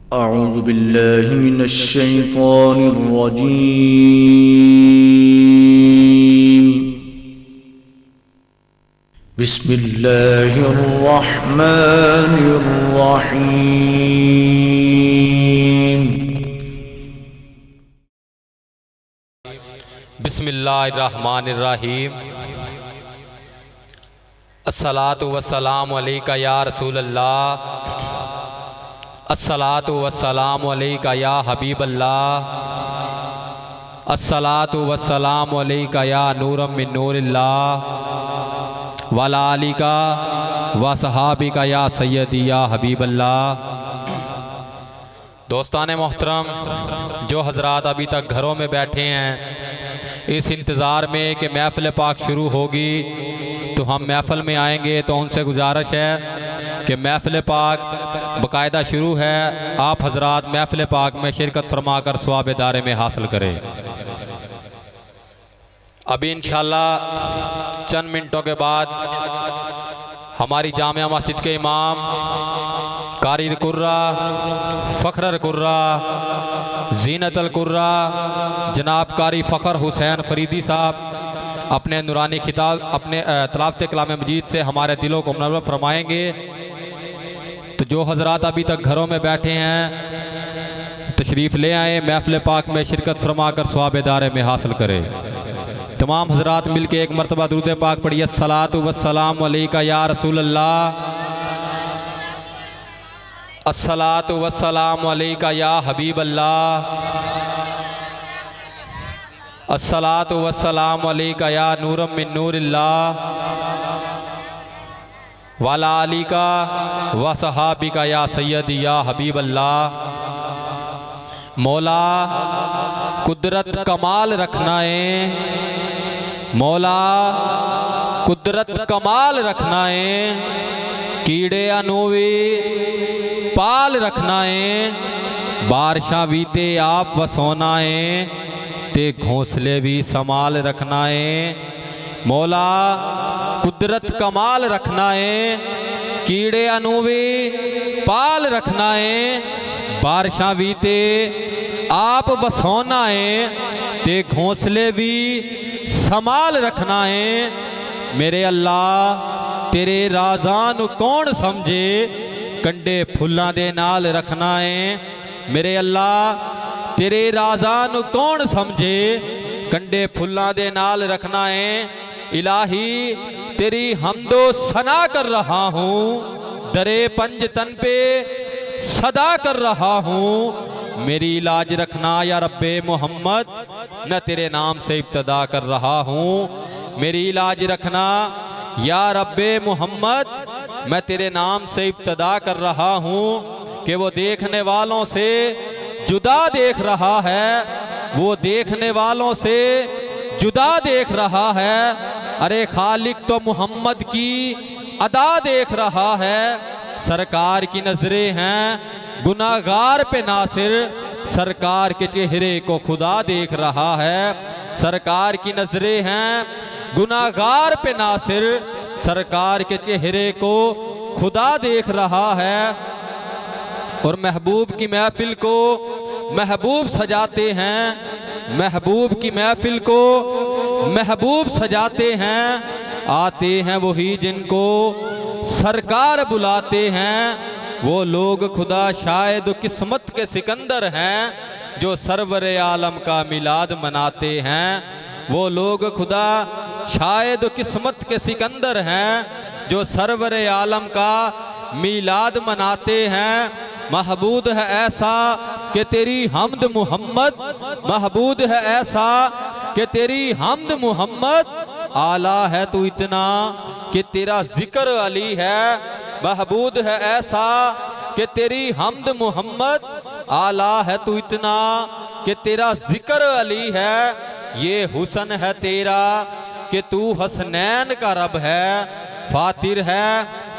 अऊज़ु बिल्लाहि मिनश शैतानिर रजीम। बिस्मिल्लाहिर रहमानिर रहीम। बिस्मिल्लाहिर रहमानिर रहीम। अस्सलातु वस्सलामु अलैका या रसूलल्लाह, अस्सलातु वस्सलामु अलैका या हबीबल्लाह, अस्सलातु वस्सलामु अलैका या नूरम मिन नूरिल्लाह, वाला आलिका व सहाबिका या सय्यदी या हबीबल्लाह। दोस्ताने मोहतरम, जो हजरात अभी तक घरों में बैठे हैं इस इंतज़ार में कि महफ़िल पाक शुरू होगी तो हम महफ़िल में आएंगे, तो उनसे गुजारिश है कि महफ़िल पाक बाकायदा शुरू है, आप हजरात महफ़िल पाक में शिरकत फरमा कर सवाब दारे में हासिल करें। अभी इंशाअल्लाह चंद मिनटों के बाद हमारी जामिया मस्जिद के इमाम कारी कुर्रा, फ़ख्र कुर्रा, ज़ीनतुल कुर्रा जनाब कारी फ़ख्र हुसैन फरीदी साहब अपने नूरानी खिताब अपने तलावत कलाम मजीद से हमारे दिलों को मुनव्वर फरमाएंगे। तो जो हजरात अभी तक घरों में बैठे हैं तशरीफ़ ले आए, महफ़िल पाक में शिरकत फरमा कर सवाब दारे में हासिल करें। तमाम हजरात मिल के एक मरतबा दुरूद पाक पढ़िए। अस्सलातु वस्सलामु अलैका या रसूलल्लाह, अस्सलातु वस्सलामु अलैका या हबीबल्लाह, अस्सलातु वस्सलामु अलैका या नूरम मिन नूरिल्लाह, वाला आलिका व सहाबिका या सय्यदी या हबीबल्लाह। मौला कुदरत कमाल रखना है, मौला कुदरत कमाल रखना है, कीड़े अनोवे पाल रखना है, बारिशा बीते आप वसोना है, ते घोंसले भी संभाल रखना है। मौला कुदरत कमाल रखना है, कीड़े अनूवे पाल रखना है, बारिशा बीते आप बसोना है, ते घोंसले भी संभाल रखना है। मेरे अल्लाह तेरे राज़ान कौन समझे, कंडे फुल्लां दे नाल रखना है। मेरे अल्लाह तेरे राज़ान कौन समझे, कंडे फुल्लां दे नाल रखना है। इलाही तेरी हमदो सना कर रहा हूँ, दरे पंज तन पे सदा कर रहा हूँ। मेरी लाज रखना या रब्बे मोहम्मद, मैं तेरे नाम से इब्तदा कर रहा हूँ। मेरी लाज रखना या रब्बे मोहम्मद, मैं तेरे नाम से इब्तदा कर रहा हूँ। कि वो देखने वालों से जुदा देख रहा है, वो देखने वालों से जुदा देख रहा है। अरे खालिक तो मोहम्मद की अदा देख रहा है। सरकार की नजरें हैं गुनाहगार पे नासिर, सरकार के चेहरे को खुदा देख रहा है। सरकार की नजरें हैं गुनाहगार पे नासिर, सरकार के चेहरे को खुदा देख रहा है। और महबूब की महफिल को महबूब सजाते हैं, महबूब की महफिल को महबूब सजाते हैं। आते हैं वही जिनको सरकार बुलाते हैं, वो लोग खुदा शायद किस्मत के सिकंदर हैं, जो सरवर आलम का मिलाद मनाते हैं। वो लोग खुदा शायद किस्मत के सिकंदर हैं, जो सरवर आलम का मिलाद मनाते हैं। महबूद है ऐसा कि तेरी हमद मोहम्मद, महबूद है ऐसा कि तेरी हमद मोहम्मद, आला है तू इतना कि तेरा जिक्र अली है। महबूद है ऐसा कि तेरी हमद मोहम्मद, आला है तू इतना कि तेरा जिक्र अली है। ये हुसन है तेरा कि तू हसनैन का रब है। फातिर है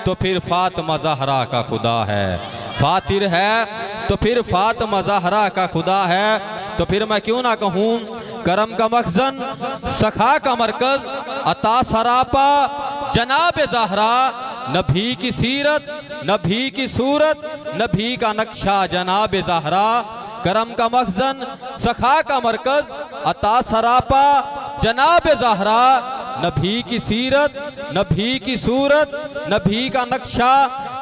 तो फिर फातिमा ज़हरा का खुदा है, फातिर है तो फिर फातिमा ज़हरा का खुदा है। तो फिर मैं क्यों ना कहूँ करम का मखज़न, सखा का मरकज़, अता सरापा जनाब ज़हरा, नबी की सीरत, नबी की सूरत, नबी का नक्शा जनाब ज़हरा, करम का मखजन, सखा का मरकज, अता सरापा जनाब ज़हरा, नबी की सीरत, नबी की सूरत, नबी का नक्शा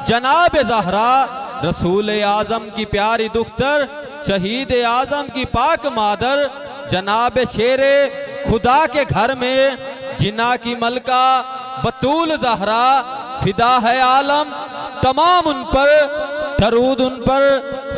जनाब ज़हरा, रसूल आज़म की प्यारी दुख्तर, शहीद आज़म की पाक मादर, जनाब शेरे खुदा के घर में जिन्ना की मलका बतूल ज़हरा, फिदा है आलम तमाम उन पर, दरूद उन पर,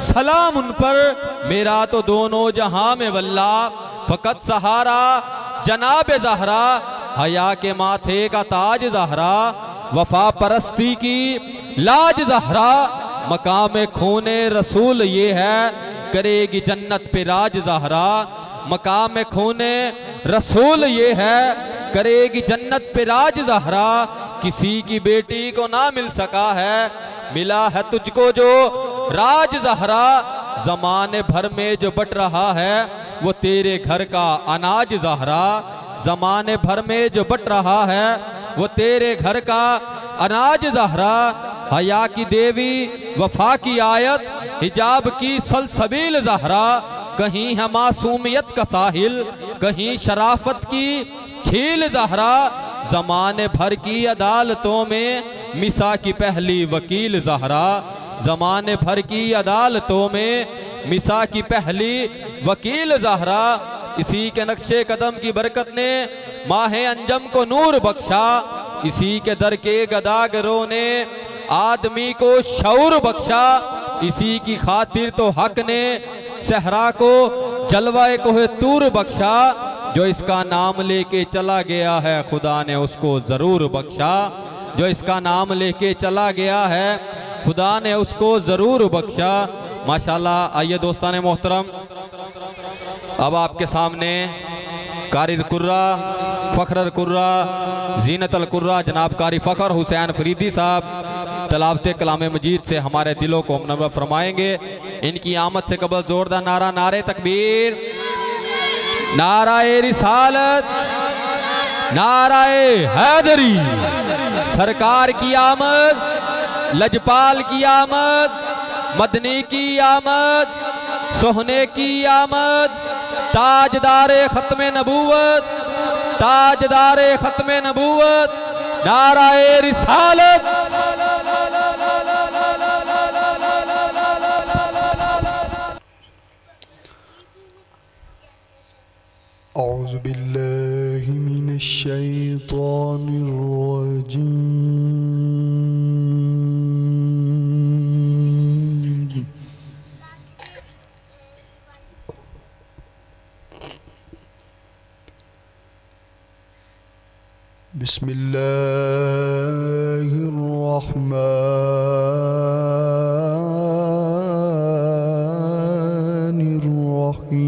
सलाम उन पर, मेरा तो दोनों जहां में वल्ला फकत सहारा जनाब ज़हरा, हया के माथे का ताज ज़हरा, वफा परस्ती की लाज ज़हरा, मकाम खूने रसूल ये है, करेगी जन्नत पे राज ज़हरा, मकाम खूने रसूल ये है, करेगी जन्नत पे राज ज़हरा, किसी की बेटी को ना मिल सका है, मिला है तुझको जो राज ज़हरा, ज़माने भर में जो बट रहा है वो तेरे घर का अनाज ज़हरा, ज़माने भर में जो बट रहा है वो तेरे घर का अनाज ज़हरा, हया की देवी वफा की आयत, हिजाब की सलसबील ज़हरा, कहीं है मासूमियत का साहिल, कहीं शराफत की झील ज़हरा, ज़माने भर की अदालतों में मिसा की पहली वकील ज़हरा, ज़माने भर की अदालतों में मिसा की पहली वकील ज़हरा, इसी के नक्शे कदम की बरकत ने माहे अंजम को नूर बख्शा, इसी के दर के गदागरों ने आदमी को शऊर बख्शा, इसी की खातिर तो हक ने सहरा को जलवाए कोहे तूर बख्शा, जो इसका नाम लेके चला गया है खुदा ने उसको ज़रूर बख्शा, जो इसका नाम लेके चला गया है खुदा ने उसको ज़रूर बख्शा। माशाल्लाह। आइए दोस्तान मोहतरम, अब आपके सामने कारिर कुर्रा, फ़ख्र कुर्रा, जीनतल कुर्रा जनाब कारी फ़ख्र हुसैन फरीदी साहब तलावत कलाम मजीद से हमारे दिलों को मुनव्वर फरमाएंगे। इनकी आमद से कबल जोरदार नारा नारे तकबीर, नाराए रिसालत, नाराए हैदरी, सरकार की आमद, लजपाल की आमद, मदनी की आमद, सोहने की आमद, ताजदारे खत्मे नबूवत, ताजदारे खत्मे नबूवत, नाराए रिसालत। औज़ु बिल्लाहि मिनश शैतानिर रजीम। बिस्मिल्लाहिर रहमानिर रहीम।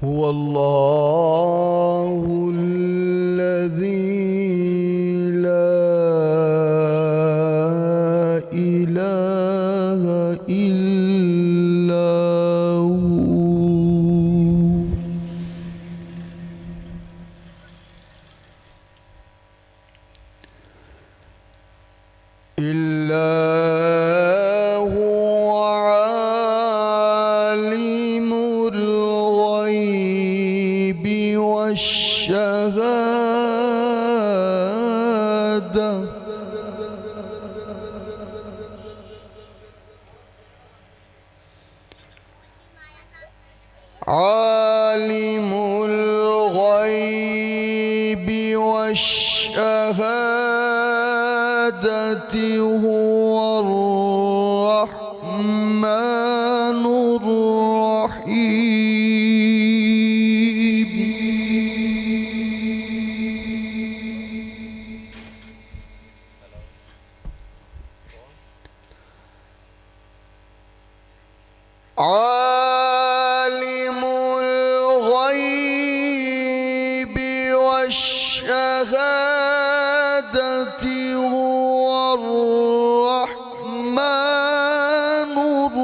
हुवल्लाहुल्लज़ी आलिमुल गैबि वश्शहादति हुवर रहमानुर रहीम। आलिमुल गैबि वश्शहादति हुवर रहमानुर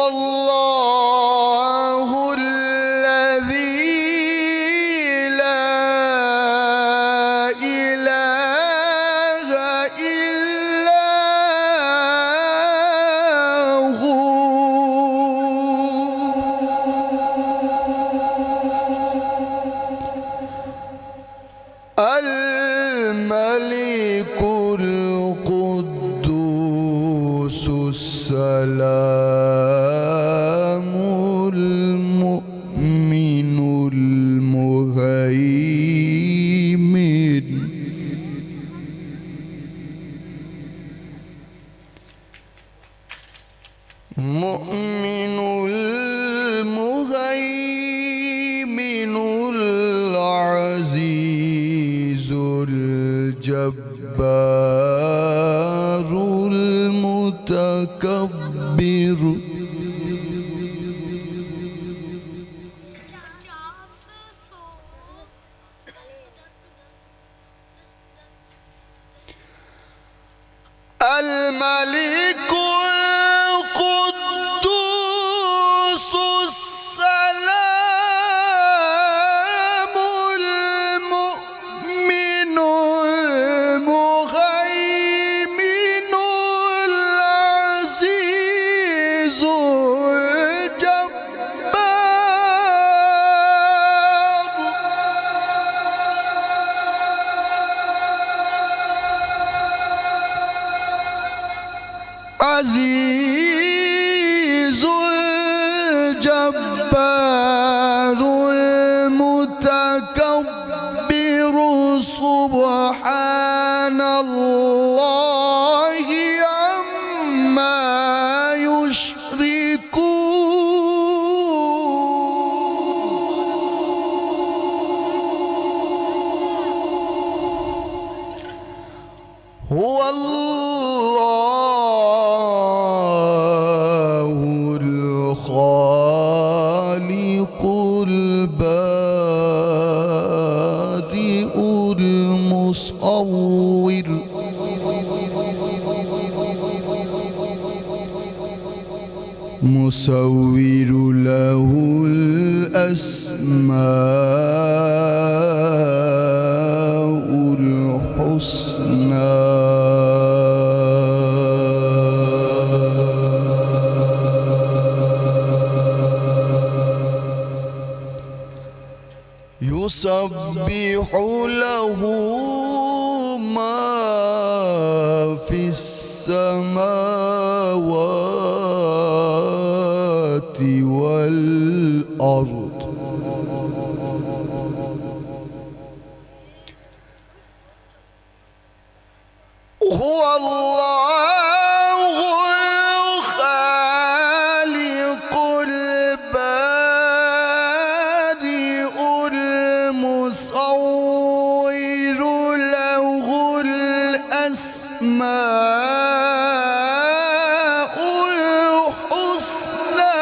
अल्लाहु अल्लज़ी ला इलाहा इल्ला हू अल मलिकुल कुद्दूसुस सलामुल मुमिनुल मुहैमिन मुमिनुल मुहैमिनुल अज़ीज़ुल जब्बारुल मुतकब्बिर अल मलिकुल कुद्दूसुस सलामुल मुमिनुल मुहैमिनुल अज़ीज़ुल जब्बार अज़ीज़ुल जब्बारुल मुतकब्बिर सुब्हानल्लाहि अम्मा युश्रिकून हुवल्लाहुल खालिकुल बारिउल मुसव्विर मुसव्विरु लहुल अस्माउल हुस्ना युसब्बिहु लहू मा फिस समावाति वल अर्द हुवल्लाहुल खालिकुल बारिउल मुसव्विरु लहुल अस्माउल हुस्ना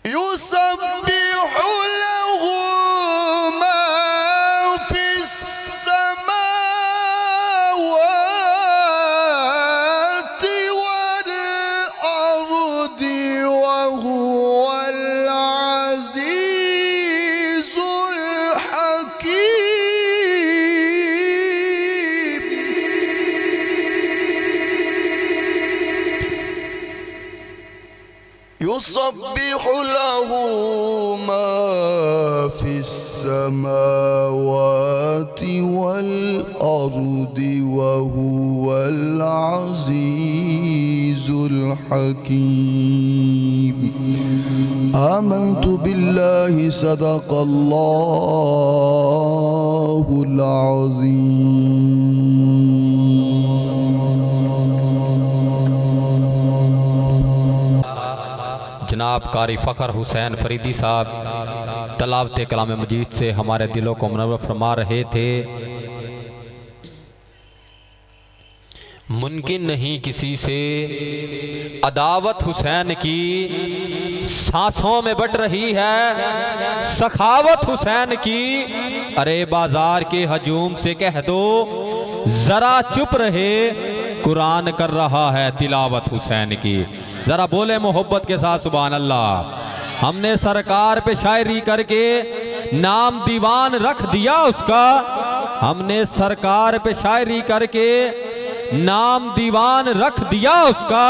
युसब्बिहु लहू मा फिस समावाति वल अर्दि वहुवल अज़ीज़ुल हकीम युसब्बिहु लहू मा फिस समावाति वल अर्दि वहुवल अज़ीज़ुल हकीम आमन्तु बिल्लाहि सदक़ल्लाहुल अज़ीम। जनाब कारी फ़खर हुसैन फरीदी साहब तलावत कलाम मजीद से हमारे दिलों को मुनव्वर फरमा रहे थे। मुमकिन नहीं किसी से अदावत हुसैन की सांसों में बढ़ रही है, सखावत हुसैन की अरे बाजार के हजूम से कह दो जरा चुप रहे, कुरान कर रहा है तिलावत हुसैन की। जरा बोले मोहब्बत के साथ सुभान अल्लाह। हमने सरकार पे शायरी करके नाम दीवान रख दिया उसका, हमने सरकार पे शायरी करके नाम दीवान रख दिया उसका,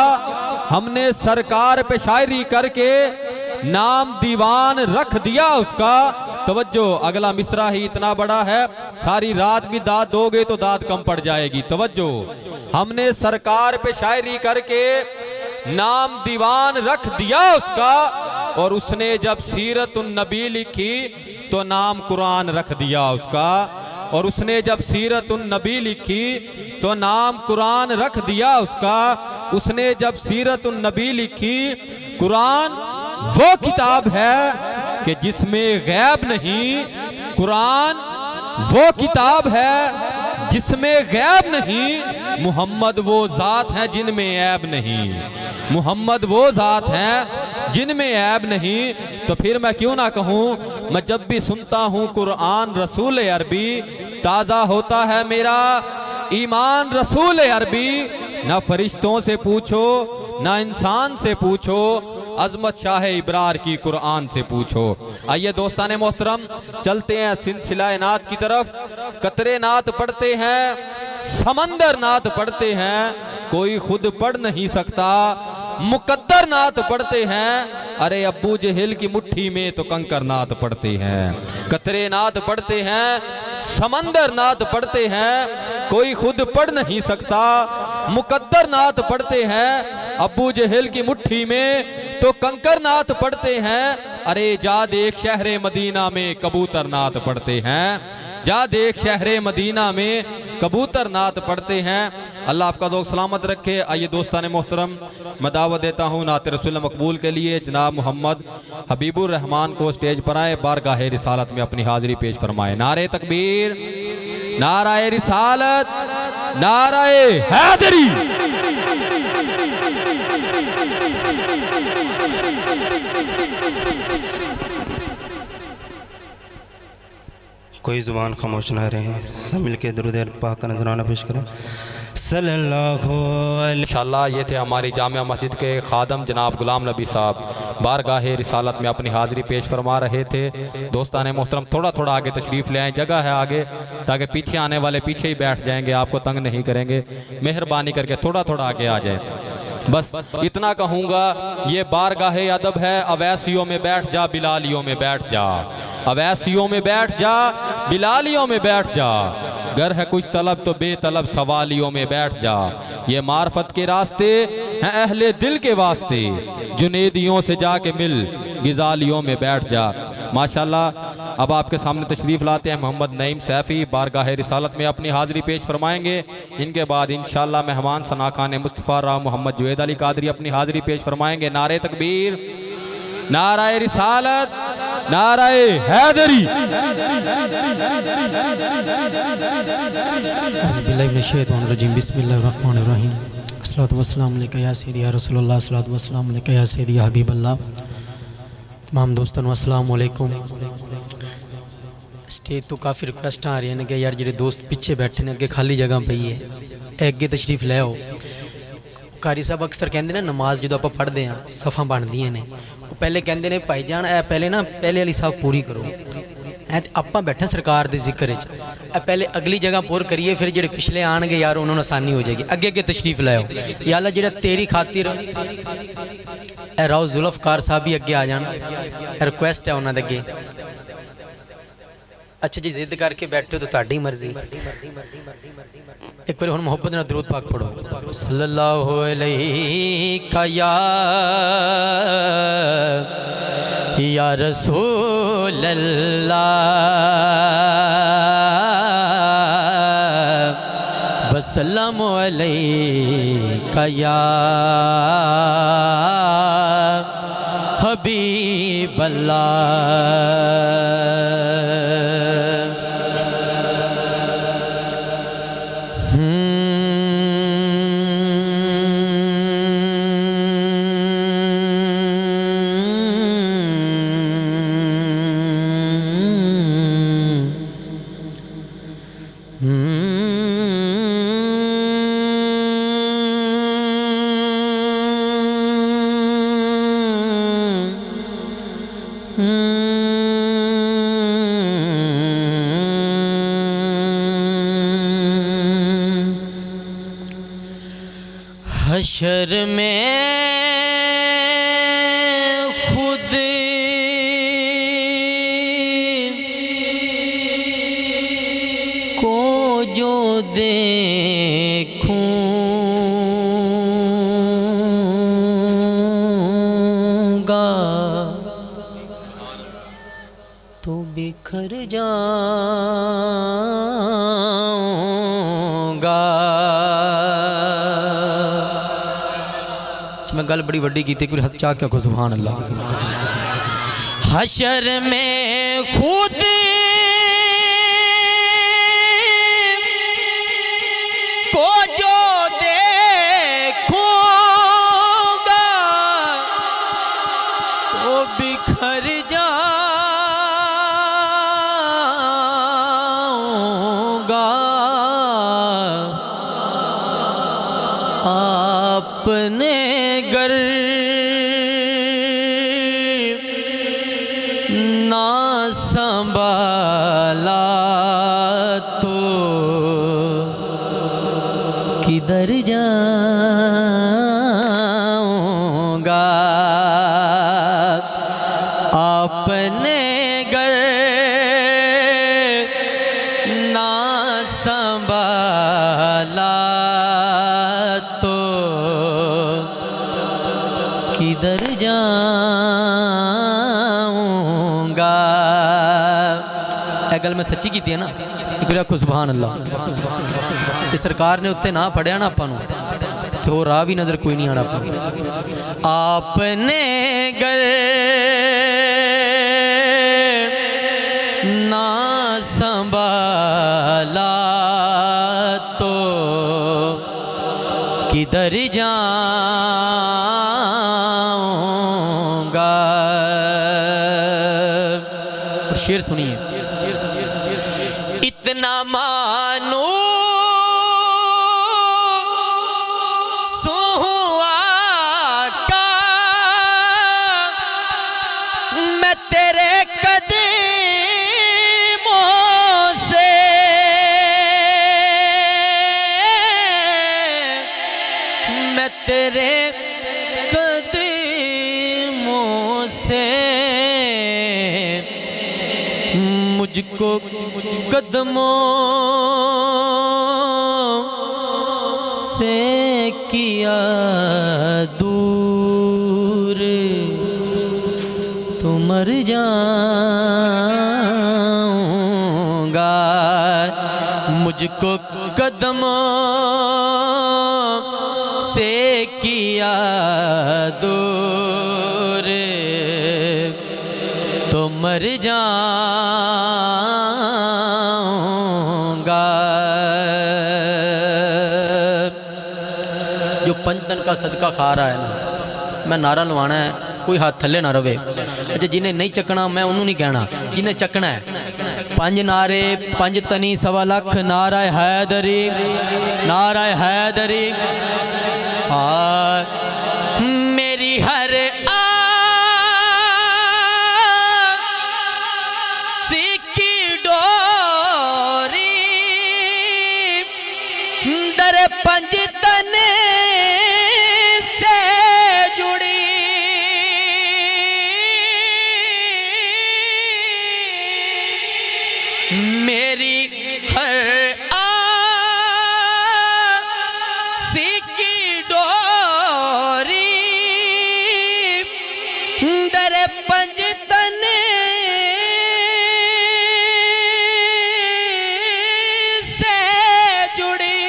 हमने सरकार पे शायरी करके नाम दीवान रख दिया उसका। तवज्जो, अगला मिसरा ही इतना बड़ा है, सारी रात भी दाद दोगे तो दाद कम पड़ जाएगी। तवज्जो, हमने सरकार पे शायरी करके नाम दीवान रख दिया उसका, और उसने जब सीरतुन नबी लिखी तो नाम कुरान रख दिया उसका, और उसने जब सीरतुन नबी लिखी तो नाम कुरान रख दिया उसका। उसने जब सीरतुन नबी लिखी, कुरान वो किताब है कि जिसमें गैब नहीं, कुरान वो किताब है जिसमें गैब नहीं, मोहम्मद वो जात हैं जिनमें ऐब नहीं, मोहम्मद वो जात हैं जिनमें ऐब नहीं। तो फिर मैं क्यों ना कहूँ, मैं जब भी सुनता हूँ कुरान रसूल अरबी, ताज़ा होता है मेरा ईमान रसूल अरबी। ना फरिश्तों से पूछो, ना इंसान से पूछो, अजमत शाह इब्रार की कुरान से पूछो। आइए दोस्ताने मोहतरम, चलते हैं सिलसिला नात की तरफ। कतरे नात पढ़ते हैं, समंदर नात पढ़ते हैं, कोई खुद पढ़ नहीं सकता, मुकद्दर नात पढ़ते हैं। अरे अब्बू जहल की मुट्ठी में तो कंकर नात पढ़ते हैं। कतरे नात पढ़ते हैं, समंदर नात पढ़ते हैं, कोई खुद पढ़ नहीं सकता, मुकद्दर नात पढ़ते हैं। अब्बू जहल की मुट्ठी में तो कंकर नात पढ़ते हैं। अरे जा देख शहरे मदीना में कबूतर नात पढ़ते हैं, जा देख शहरे मदीना में कबूतर नात पढ़ते हैं। अल्लाह आपका ज़ौक़ सलामत रखे। आइए दोस्तान मोहतरम, मैं दावत देता हूँ नात रसूल मकबूल के लिए जनाब मोहम्मद हबीबुर रहमान को स्टेज पर आए, बारगाह रिसालत में अपनी हाजिरी पेश फरमाए। नारे तकबीर, नाराए रिसालत, नाराए हैदरी। कोई ज़ुबान खामोश ना रहे, सब मिल के दुरूद पाक का नजराना पेश करें। सल्लल्लाहु अलैहि। इंशाअल्लाह ये थे हमारी जामिया मस्जिद के खादम जनाब गुलाम नबी साहब, बारगाह रिसालत में अपनी हाज़िरी पेश फरमा रहे थे। दोस्तान मोहतरम, थोड़ा थोड़ा आगे तशरीफ़ ले आएँ, जगह है आगे, ताकि पीछे आने वाले पीछे ही बैठ जाएंगे, आपको तंग नहीं करेंगे। मेहरबानी करके थोड़ा थोड़ा आगे आ जाए। बस इतना कहूँगा, ये बारगाह अदब है। अवैसियों में बैठ जा, बिलालियों में बैठ जा, अवैसियों में बैठ जा, बिलालियों में बैठ जा, गर है कुछ तलब तो बेतलब सवालियों में बैठ जा। ये मार्फत के रास्ते हैं अहले दिल के वास्ते, जुनेदियों से जाके मिल, गिजालियों में बैठ जा। माशाल्लाह, अब आपके सामने तशरीफ़ लाते हैं मोहम्मद नईम सैफ़ी, बारगाह रिसालत में अपनी हाज़िरी पेश फरमाएंगे। इनके बाद इंशाअल्लाह मेहमान सना खान मुस्तफ़ा राव मोहम्मद जुवैद अली कादरी अपनी हाज़िरी पेश फरमाएंगे। नारे तकबीर, नाराए रिसालत, नाराए हैदरी। बिस्मिल्लाहिर्रहमानिर्रहीम। अस्सलातु वस्सलामु अलैका या सय्यदी या रसूलल्लाह, अस्सलातु वस्सलामु अलैका या सय्यदी या हबीबल्लाह। तमाम दोस्तों अस्सलामु अलैकुम। स्टेज तो काफ़ी रिक्वेस्ट आ रही हैं कि यार जेडे दोस्त पीछे बैठे ने अगे खाली जगह पई है, अगे तशरीफ ले आओ। कारी साहब अक्सर कहते हैं नमाज जो आप पढ़ते हैं सफ़ा बनदियां ने, पहले कहते हैं भाई जान ए पहले ना पहले वाली साहब पूरी करो। आप बैठे सरकार के जिक्र पहले अगली जगह पुर करिए, फिर जो पिछले आएंगे यार उन्होंने आसानी हो जाएगी। अगे अगे तशरीफ लाओ या अल्लाह जो तेरी खातिर राव जुल्फकार साहब भी अगे आ जान, रिक्वेस्ट है उन्होंने अगे। अच्छा जी, जिद करके बैठे तो ताड़ी मर्जी। एक बार हम मोहब्बत ना दरूद पाक पढ़ो। सल्लल्लाहु अलैहि या रसूल अल्लाह, वसल्लमु अलैका या हबीब अल्लाह। हशर में खुद को जो देखूंगा तो बिखर जाऊंगा। मैं गल बड़ी वड्डी की थी, हथ चाह के सुभान अल्लाह। हशर में खुद को जो देखूंगा तो बिखर जाऊंगा। आपने गर ना संभाला तो किधर जाऊंगा। आपने गर ना संभाला तो किधर जाऊंगा। गल मैं सच्ची की है ना, आखो सुभान अल्लाह। ते सरकार ने उत्ते ना फड़िया ना आपां नूं ते हो राह भी नज़र कोई नहीं आना। आपने गर ना संभाला तो किधर जाऊंगा। शेर सुनिए। इतना मानो सुहुआ का मैं तेरे कदमों से मैं तेरे कदमों से मुझको कदमों से किया दूर तो मर जाऊंगा। मुझको कदमों से किया दूर तो मर जाऊंगा। जो पंचतन का सदका खा रहा है ना, मैं नारा लवाना है, कोई हाथ थले ना रवे। अच्छा जिन्हें नहीं चकना मैं उन्होंने नहीं कहना, जिन्हें चकना है पंज नारे पंज तनी सवा लख नारा हैदरी नारा हैदरी। मेरी हर सिक्की डोरी दर पंज तने से जुड़ी। मेरी हर सिक्की डोरी दर पंज तने से जुड़ी।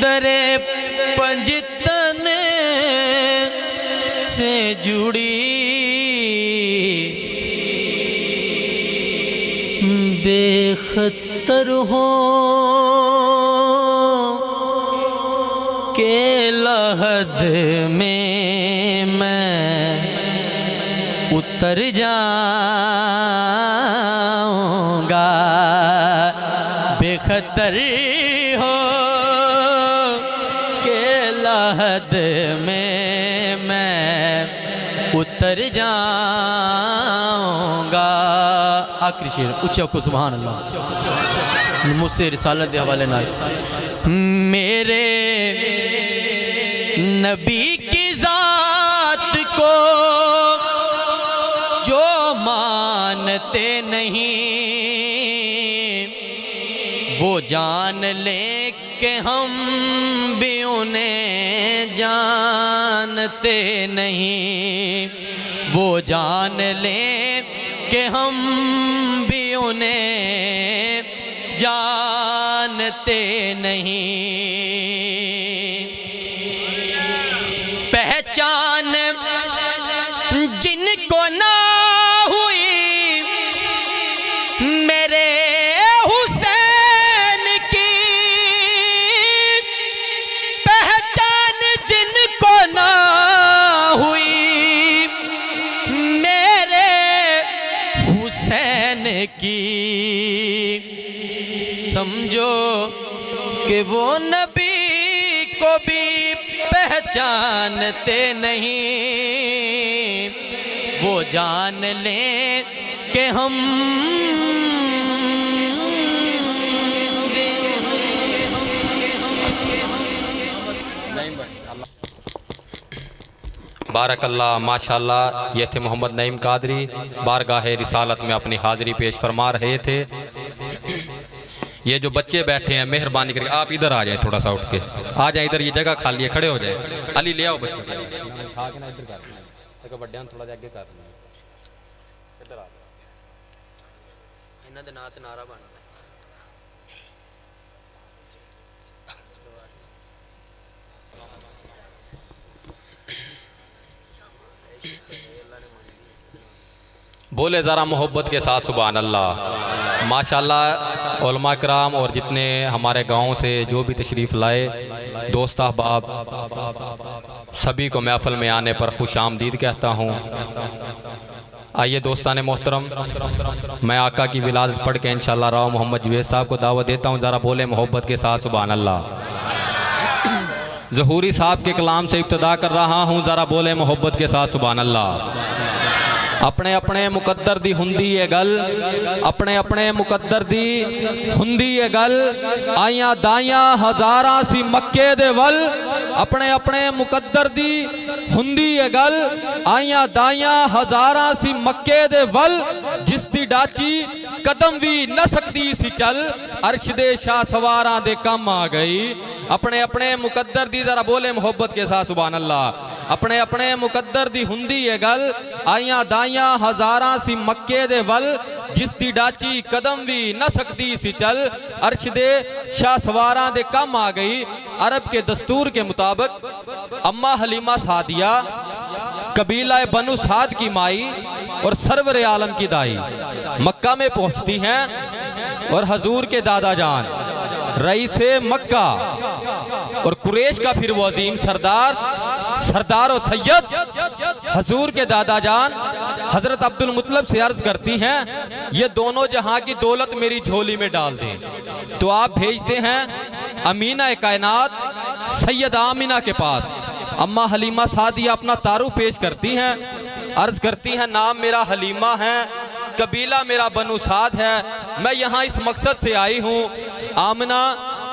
दरे पंज तने से जुड़ी। बेखतर हो के लहद में मैं उतर जाऊंगा। बेखतर हो के लहद में मैं उतर जाऊंगा। आखिरी शेर उच्चा को सुभान अल्लाह मुझसे रिसालत के हवाले नाल। मेरे नबी की ज़ात को जो मानते नहीं वो जान ले कि हम भी उन्हें जानते नहीं, वो जान ले कि हम भी उन्हें जानते नहीं। पहचान जिनको ना हुई मेरे हुसैन की, पहचान जिनको ना हुई मेरे हुसैन की, समझो कि वो नबी को भी पहचानते नहीं, वो जान ले कि हम बारकल्लाह माशाल्लाह। ये थे मोहम्मद नईम कादरी, बारगाह रिसालत में अपनी हाज़िरी पेश फरमा रहे थे। ये जो बच्चे बैठे हैं मेहरबानी करके आप इधर आ जाए, थोड़ा सा उठ के आ जाए इधर, ये जगह खाली है, खड़े हो जाए। अली ले आओ बच्चे, थोड़ा आगे कर नारा बन बोले ज़रा मोहब्बत के साथ सुभान अल्लाह। माशाल्लाह उलमा कराम और जितने हमारे गांव से जो भी तशरीफ़ लाए दोस्त अहबाब सभी को महफ़िल में आने पर खुश आमदीद कहता हूँ। आइए दोस्तान मोहतरम, मैं आका की विलादत पढ़ के इंशाअल्लाह राव मोहम्मद जुवैद साहब को दावत देता हूँ। ज़रा बोले मोहब्बत के साथ सुभान अल्लाह। ज़हूरी साहब के कलाम से इब्तिदा कर रहा हूँ, ज़रा बोले मोहब्बत के साथ सुभान अल्लाह। अपने अपने मुकद्दर दी हुंदी ये गल, अपने अपने मुकद्दर दी हुंदी ये गल, आइयां दाइयां हज़ारां सी मक्के दे वल। अपने अपने मुकद्दर दी हुंदी ये गल, आइयां दाइयां हज़ारां सी मक्के दे वल। जिस दी डाची कदम भी न सकती सी चल, अर्श दे शाह सवारां दे कम आ गई। अपने अपने मुकद्दर दी, जरा बोले मोहब्बत के साथ सुभान अल्लाह। अपने अपने मुकद्दर दी हुंदी ये गल, आइयां दाइयां हज़ारां सी मक्के दे वल। जिस दी डाची कदम भी न सकती सी चल, अर्श दे शाह सवारां दे कम आ गई। अरब के दस्तूर के मुताबिक अम्मा हलीमा सादिया कबीला बनु साद की माई और सरवर आलम की दाई मक्का में पहुंचती हैं और हजूर के दादा जान रईसे मक्का और कुरैश का फिर वो अजीम सरदार और सैयद हजूर के दादा जान हजरत अब्दुल मुत्तलिब से अर्ज करती हैं, ये दोनों जहां की दौलत मेरी झोली में डाल दें। तो आप भेजते हैं अमीना कायनात सैयद आमिना के पास। अम्मा हलीमा सादिया अपना तारुफ पेश करती हैं, अर्ज करती हैं, नाम मेरा हलीमा है, कबीला मेरा बनु साद है, मैं यहाँ इस मकसद से आई हूँ। आमिना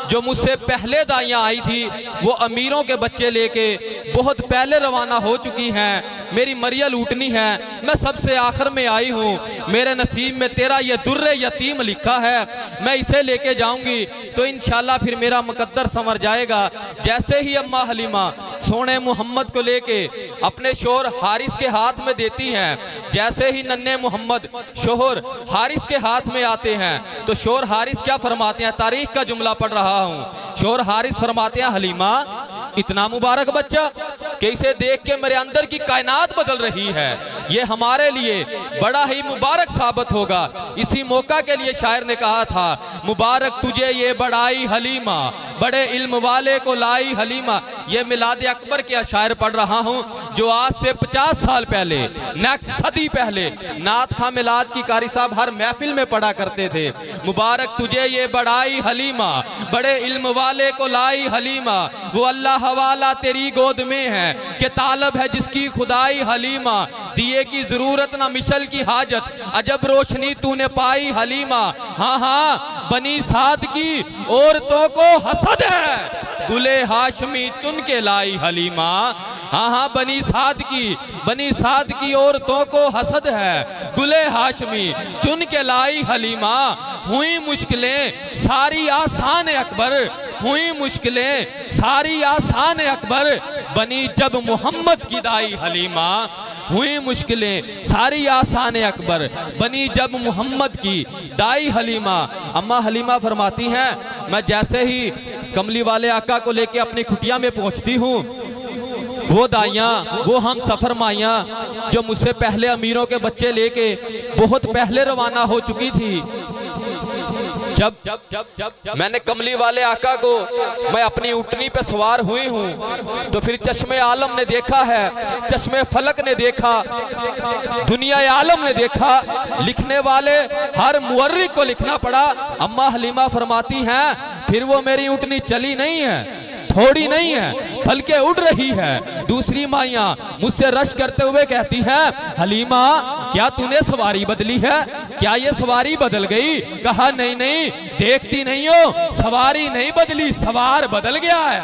जो मुझसे पहले दाइयाँ आई थी वो अमीरों के बच्चे लेके बहुत पहले रवाना हो चुकी हैं, मेरी मरिया लूटनी है, मैं सबसे आखिर में आई हूँ। मेरे नसीब में तेरा ये दुर्रे यतीम लिखा है, मैं इसे लेके जाऊंगी तो इंशाल्लाह फिर मेरा मुकद्दर संवर जाएगा। जैसे ही अम्मा हलीमा सोने मोहम्मद को लेके अपने शोहर हारिस के हाथ में देती हैं, जैसे ही नन्हे मोहम्मद शोहर हारिस के हाथ में आते हैं तो शोहर हारिस क्या फरमाते हैं, तारीख का जुमला पढ़ रहा हूँ। शोहर हारिस फरमाते हैं, हलीमा इतना मुबारक बच्चा कि इसे देख के मेरे अंदर की कायनात बदल रही है, ये हमारे लिए बड़ा ही मुबारक साबित होगा। इसी मौका के लिए शायर ने कहा था, मुबारक तुझे ये बड़ाई हलीमा, बड़े इल्म वाले को लाई हलीमा। ये मिलाद अकबर के अशायर पढ़ रहा हूँ जो आज से 50 साल पहले, नेक्स्ट सदी पहले नात खा मिलाद की कारी साहब हर महफिल में पढ़ा करते थे। मुबारक तुझे ये बड़ाई हलीमा, बड़े इल्म वाले को लाई हलीमा, वो अल्लाह हवाला तेरी गोद में है कि तालब है जिसकी खुदाई हलीमा। दिए की जरूरत ना मिशल की हाजत, अजब रोशनी तूने पाई हलीमा। हाँ हाँ बनी साद की औरतों को हसद है, गुले हाशमी चुन के लाई हलीमा। हाँ हाँ, बनी साद की औरतों को हसद है, गुले हाशमी चुन के लाई हलीमा। हुई मुश्किलें सारी आसान अकबर, हुई मुश्किलें सारी आसान अकबर, बनी जब मोहम्मद की दाई हलीमा। हुई मुश्किलें सारी आसान अकबर, बनी जब मोहम्मद की दाई हलीमा। अम्मा हलीमा फरमाती हैं, मैं जैसे ही कमली वाले आका को लेके अपनी कुटिया में पहुंचती हूँ, वो दाइयाँ, वो हम सफर माइयाँ जो मुझसे पहले अमीरों के बच्चे लेके बहुत पहले रवाना हो चुकी थी, जब जब जब जब जब मैंने कमली वाले आका को, मैं अपनी ऊँटनी पे सवार हुई हूँ, तो फिर चश्मे आलम ने देखा है, चश्मे फलक ने देखा, दुनिया आलम ने देखा, लिखने वाले हर मुअर्रिख को लिखना पड़ा। अम्मा हलीमा फरमाती हैं, फिर वो मेरी ऊँटनी चली नहीं है, थोड़ी नहीं है, बल्कि उड़ रही है। दूसरी माइयां मुझसे रश करते हुए कहती हैं, हलीमा क्या तूने सवारी बदली है, क्या ये सवारी बदल गई? कहा नहीं नहीं, देखती नहीं हो, सवारी नहीं बदली, सवार बदल गया है,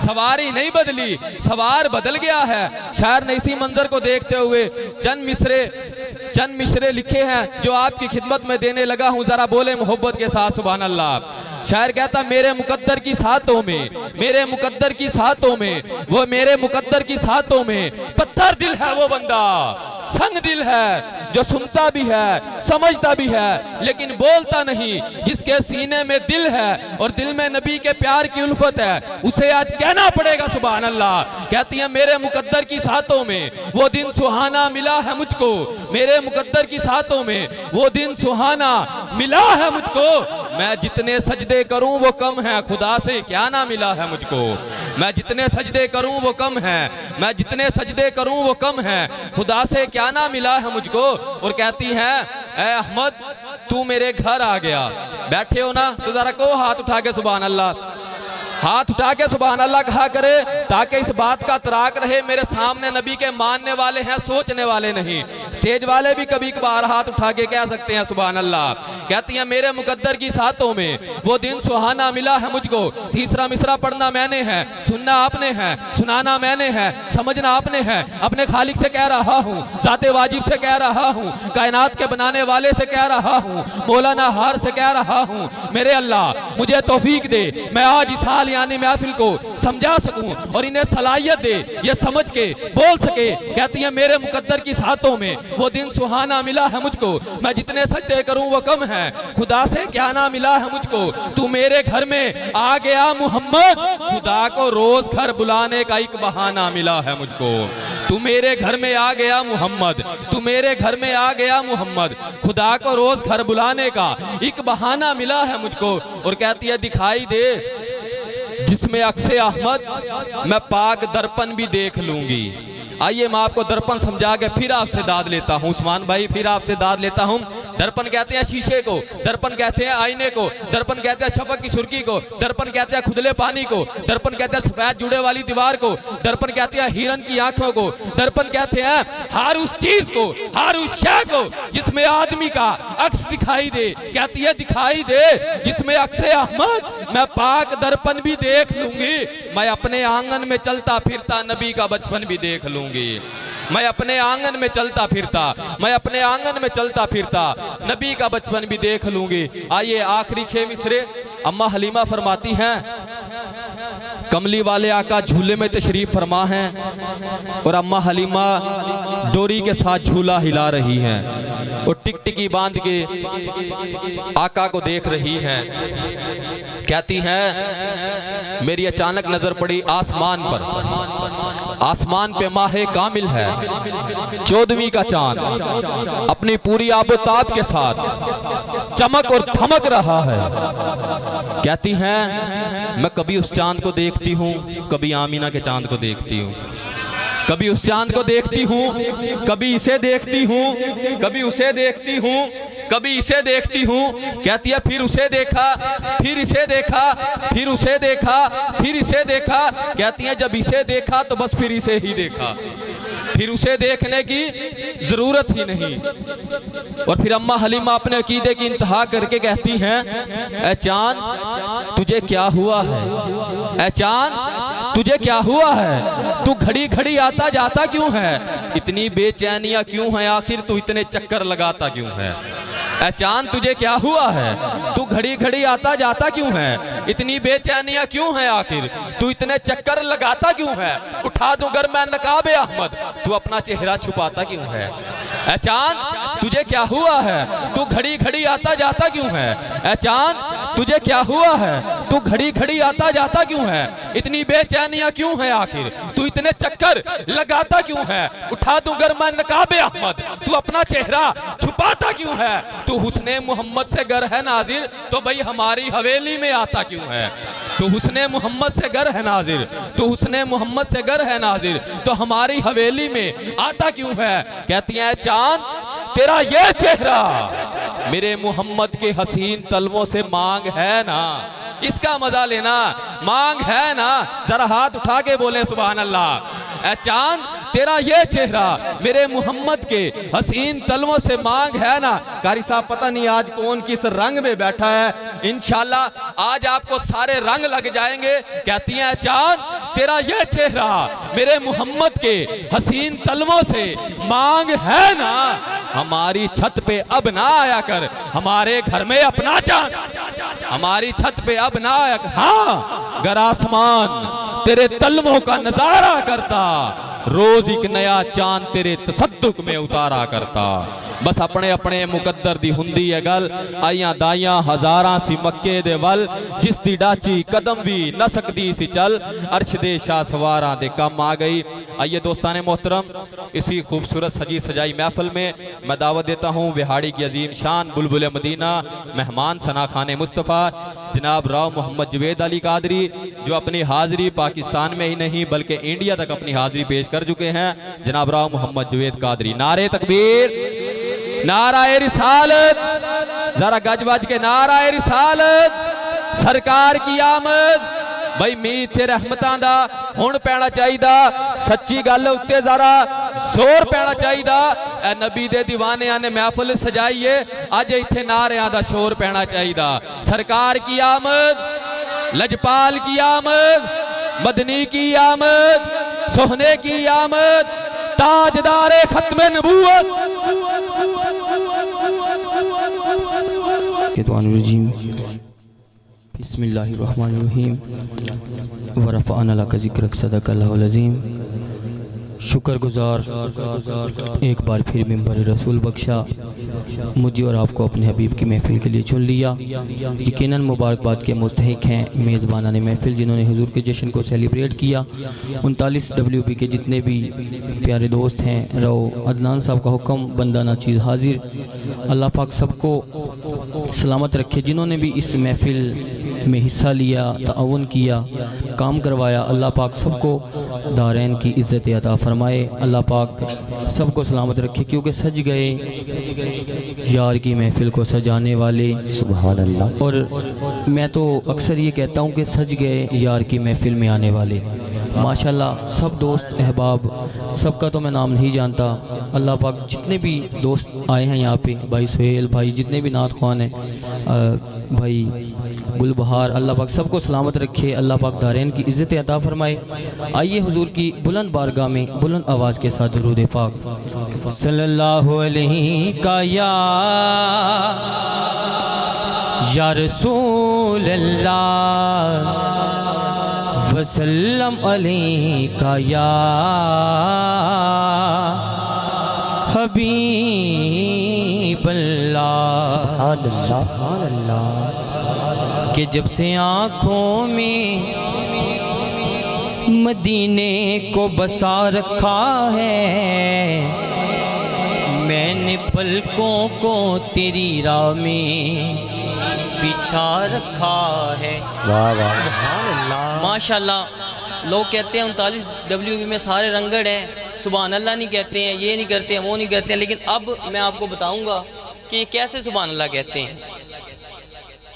सवारी नहीं बदली, सवार बदल गया है। शायर ने इसी मंजर को देखते हुए चंद मिसरे लिखे हैं जो आपकी खिदमत में देने लगा हूं, जरा बोले मोहब्बत के साथ सुभान अल्लाह। शायर कहता, मेरे मुकद्दर की सातों में, मेरे मुकद्दर की सातों में, वो मेरे मुकद्दर की सातों में पत्थर दिल है वो बंदा, संग दिल है जो सुनता भी है, समझता भी है, लेकिन बोलता नहीं। जिसके सीने में दिल है और दिल में नबी के प्यार की उल्फत है, उसे आज कहना पड़ेगा सुभान अल्लाह। कहती है, मेरे मुकद्दर की सातों में वो दिन सुहाना मिला है मुझको, मेरे मुकद्दर की सातों में वो दिन सुहाना मिला है मुझको। मैं जितने सजदे करूं वो कम है, खुदा से क्या ना मिला है मुझको। मैं जितने सजदे करूं वो कम है, मैं जितने सजदे करूं वो कम है, खुदा से क्या ना मिला है मुझको। और कहती है, ऐ अहमद तू मेरे घर आ गया, बैठे हो ना तो जरा को हाथ उठा के सुभान अल्लाह, हाथ उठा के सुभान अल्लाह कहा करे, ताकि इस बात का तराक रहे, मेरे सामने नबी के मानने वाले हैं, सोचने वाले नहीं। स्टेज वाले भी कभी कभार हाथ उठा के कह सकते हैं सुभान अल्लाह। कहती हैं, मेरे मुकद्दर की सातों में वो दिन सुहाना मिला है मुझको। तीसरा मिसरा पढ़ना मैंने है, सुनना आपने है, सुनाना मैंने है, समझना आपने है। अपने खालिक से कह रहा हूँ, जाते वाजिब से कह रहा हूँ, कायनात के बनाने वाले से कह रहा हूँ, मौलाना हार से कह रहा हूँ, मेरे अल्लाह मुझे तौफीक दे, मैं आज इस हाल यानी महफिल को समझा सकूं और इन्हें सलाहियत दे ये समझ के बोल सके। कहती है, मेरे मुकद्दर की सातों में वो दिन सुहाना मिला है मुझको, मैं जितने सजदे करूं वो कम है, खुदा से क्या ना मिला है मुझको। तू मेरे घर में आ गया मोहम्मद, खुदा को रोज घर बुलाने का एक बहाना मिला है मुझको। तू मेरे घर में आ गया मोहम्मद, तू मेरे घर में आ गया मोहम्मद, खुदा को रोज घर बुलाने का एक बहाना मिला है मुझको। और कहती है, दिखाई दे जिसमें अक्से अहमद मैं पाक दर्पण भी देख लूंगी। आइए मैं आपको दर्पण समझा के फिर आपसे दाद लेता हूँ उस्मान भाई, फिर आपसे दाद लेता हूँ। दर्पण कहते हैं शीशे को, दर्पण कहते हैं आईने को, दर्पण कहते हैं शफक की सुर्खी को, दर्पण कहते हैं खुदले पानी को, दर्पण कहते हैं सफेद जुड़े वाली दीवार को, दर्पण कहते हैं हिरन की आंखों को, दर्पण कहते हैं हर उस चीज को, हर उस शय को जिसमें आदमी का अक्स दिखाई दे। कहती है, दिखाई दे जिसमें अक्से अहमद मैं पाक दर्पण भी देख लूंगी। मैं अपने आंगन में चलता फिरता नबी का बचपन भी देख लूंगी। मैं अपने आंगन में चलता फिरता, मैं अपने आंगन में चलता फिरता नबी का बचपन भी देख लूंगी। आइए आखिरी 6 मिसरे अम्मा हलीमा फरमाती हैं, कमली वाले आका झूले में तशरीफ फरमा हैं और अम्मा हलीमा डोरी के साथ झूला हिला रही हैं और टिकटिकी बांध के आका को देख रही हैं। कहती हैं, मेरी अचानक नजर पड़ी आसमान पर, आसमान पे माहे कामिल है, 14वीं का चांद अपनी पूरी आबोताब के साथ चमक और धमक रहा है। कहती हैं, मैं कभी उस चांद को देखती हूँ, कभी आमीना के चांद को देखती हूँ, कभी उस चांद को देखती हूँ, कभी इसे देखती हूँ, कभी उसे देखती हूँ, कभी इसे देखती हूँ। कहती है, फिर उसे देखा, फिर इसे देखा, फिर उसे देखा, फिर इसे देखा। कहती है, जब इसे देखा तो बस फिर इसे ही देखा, फिर उसे देखने की जरूरत ही नहीं। और फिर अम्मा हलीमा अपने अकीदे की इंतहा करके कहती हैं, ऐ चांद तुझे क्या हुआ है, ऐ चांद तुझे क्या हुआ है, तू घड़ी घड़ी आता जाता क्यों है, इतनी बेचैनियां क्यों है, आखिर तू इतने चक्कर लगाता क्यों है। ऐ चांद तुझे क्या हुआ है, तू घड़ी घड़ी आता जाता क्यों है, इतनी बेचैनियां क्यों है, आखिर तू इतने चक्कर लगाता क्यों है। उठा दूं अगर मैं नकाबे अहमद, तू अपना चेहरा छुपाता क्यों है। ऐ चांद तुझे क्या हुआ है, तू घड़ी घड़ी आता जाता क्यों है। ऐ चांद तुझे क्या हुआ है, तू घड़ी घड़ी आता जाता क्यों है, इतनी बेचैनियां क्यों है, आखिर तू इतने चक्कर लगाता क्यों है। उठा दूं अगर मैं नकाबे अहमद, तू अपना चेहरा छुपाता क्यों है। तू हुस्ने मोहम्मद से गर है नाजिर, तो भाई हमारी हवेली में आता क्यों है। तू हुस्ने मोहम्मद से गर है नाजिर, तू हुस्ने मोहम्मद से गर है नाजिर, तो हमारी हवेली में आता क्यों है। कहती है चांद तेरा ये चेहरा मेरे मोहम्मद के हसीन तलवों से मांग है ना, इसका मजा लेना, मांग है ना। जरा हाथ उठा के बोले सुभान अल्लाह। ऐ चांद तेरा ये चेहरा मेरे मोहम्मद के हसीन तलवों से मांग है ना। कारी साहब पता नहीं आज कौन किस रंग में बैठा है, इंशाल्लाह आज आपको सारे रंग लग जाएंगे। कहती हैं चांद तेरा ये चेहरा मेरे मोहम्मद के हसीन तलवों से मांग है ना। हमारी छत पे अब ना आया कर, हमारे घर में अपना चांद, हमारी छत पे अब ना आया कर। हाँ गर आसमान तेरे तलवों का नजारा करता, रोज एक नया चांद तेरे तसद्दुक में उतारा करता। बस अपने अपने मुकद्दर दी हुंदी है गल, आइयां दाइयां हजारां सी मक्के दे वल, जिस दी डाची कदम भी न सकदी सी चल, अर्श दे शाह सवारां दे कम आ गई। आइए दोस्ताने मोहतरम, इसी खूबसूरत सजी सजाई महफिल में मैं दावत देता हूँ विहाड़ी की अजीम शान बुलबुल मदीना, मेहमान सना खाने मुस्तफ़ा जनाब राव मोहम्मद जवेद अली कादरी, जो अपनी हाजिरी पाकिस्तान में ही नहीं बल्कि इंडिया तक अपनी हाजिरी पेश कर चुके हैं। जनाब राव मोहम्मद जवेद कादरी, नारे तकबीर, नाराए रिसालत, जरा गज बज के नाराए रिसालत, सरकार की आमद। भाई मीर थे रहमतां दा हुण पैना चाहिदा, सच्ची गल उत्ते जरा जोर पैना चाहिदा। ए नबी दे दीवानियां ने महफिल सजाइए, अज इत्थे नारियां दा शोर पैना चाहिदा। सरकार की आमद, लजपाल की आमद, मदनी की आमद, सोहने की आमद, ताजदारे खत्मे नबूवत। बिस्मिल्लाहिर्रहमानिर्रहीम व रफ़अना लका ज़िक्रक सदक़ल्लाहुल अज़ीम। शुक्रगुजार एक बार फिर मिंबर रसूल बख्शा, मुझे और आपको अपने हबीब की महफिल के लिए चुन लिया। यकीनन मुबारकबाद के मुस्तहिक हैं मेज़बाना ने महफिल, जिन्होंने हुजूर के जश्न को सेलिब्रेट किया। 39 WB के जितने भी प्यारे दोस्त हैं, रो अदनान साहब का हुक्म बंदा ना चीज़ हाजिर, अल्लाह पाक सबको सलामत रखे। जिन्होंने भी इस महफिल में हिस्सा लिया, ताउन किया, काम करवाया, अल्लाह पाक सबको दारैन की इज़्ज़त अता फरमाए। अल्लाह पाक सबको सलामत रखे, क्योंकि सज गए यार की महफिल को सजाने वाले, सुभान अल्लाह। और मैं तो अक्सर ये कहता हूँ कि सज गए यार की महफिल में आने वाले, माशाल्लाह। सब दोस्त अहबाब, सबका तो मैं नाम नहीं जानता। अल्लाह पाक जितने भी दोस्त आए हैं यहाँ पे, भाई सुहेल भाई, जितने भी नात ख्वान हैं, भाई गुलबहार, अल्लाह पाक सबको सलामत रखे। अल्लाह पाक दारैन की इज़्ज़त अता फरमाए। आइए हुजूर की बुलंद बारगाह में बुलंद आवाज़ के साथ दुरूद पाक सल्लल्लाहु अलैहि का या रसूल अल्लाह वसल्लम अलैका या हबीब अल्लाह। सुभान अल्लाह कि जब से आँखों में मदीने को बसा रखा है, मैंने पलकों को तेरी राह में बिछा रखा है। वाह वाह माशाल्लाह। लोग कहते हैं 39 WB में सारे रंगड़ हैं, सुभान अल्लाह नहीं कहते हैं, ये नहीं करते हैं, वो नहीं कहते हैं। लेकिन अब मैं आपको बताऊंगा कि कैसे सुभान अल्लाह कहते हैं,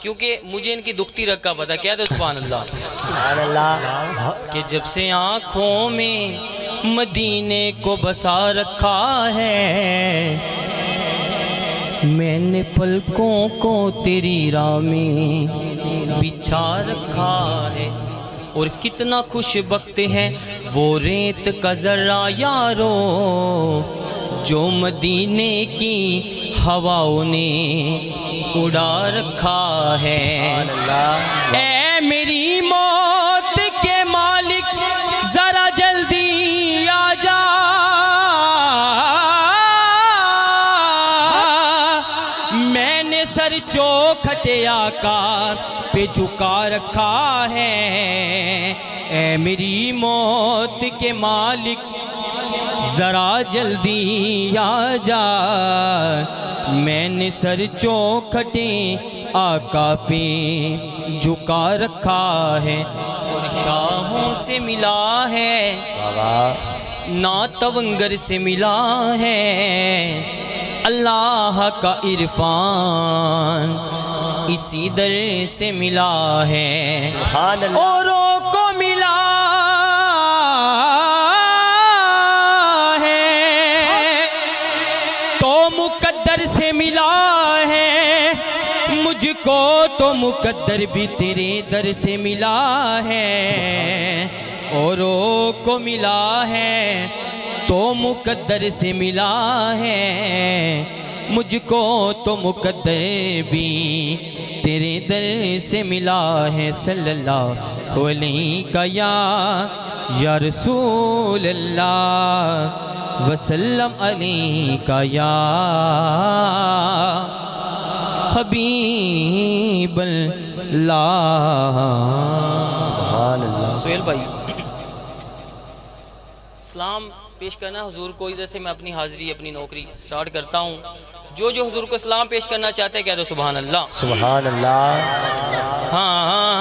क्योंकि मुझे इनकी दुखती रग का पता। क्या तो सुभान अल्लाह, सुभान अल्लाह। कि जब से आँखों में मदीने को बसा रखा है। मैंने पलकों को तेरी राह में बिछा रखा है। और कितना खुश वक्त है वो रेत का ज़र्रा यारो, जो मदीने की हवाओं ने उड़ा रखा है। ऐ मेरी मौत के मालिक ज़रा जल्दी आ जा, मैंने सर चौखटे आका पे झुका रखा है। ऐ मेरी मौत के मालिक ज़रा जल्दी आ जा, मैंने सर चौखटे आका पे झुका रखा है। और शाहों से मिला है ना तवंगर से मिला है, अल्लाह का इरफान इसी दर से मिला है। औरों को मिला है तो मुकद्दर से मिला है, मुझको तो मुकद्दर भी तेरे दर से मिला है। औरों को मिला है तो मुकद्दर से मिला है, मुझको तो मुकद्दर भी तेरे दर से मिला है। सल्लल्लाहु अलैहि या रसूल अल्लाह वसल्लम अलैका या हबीब अल्लाह। सुहेल भाई सलाम पेश करना हुजूर को, इधर से मैं अपनी हाज़िरी अपनी नौकरी स्टार्ट करता हूँ। जो जो हुजूर को सलाम पेश करना चाहते हैं कह दो सुभान अल्लाह। सुभान अल्लाह। हाँ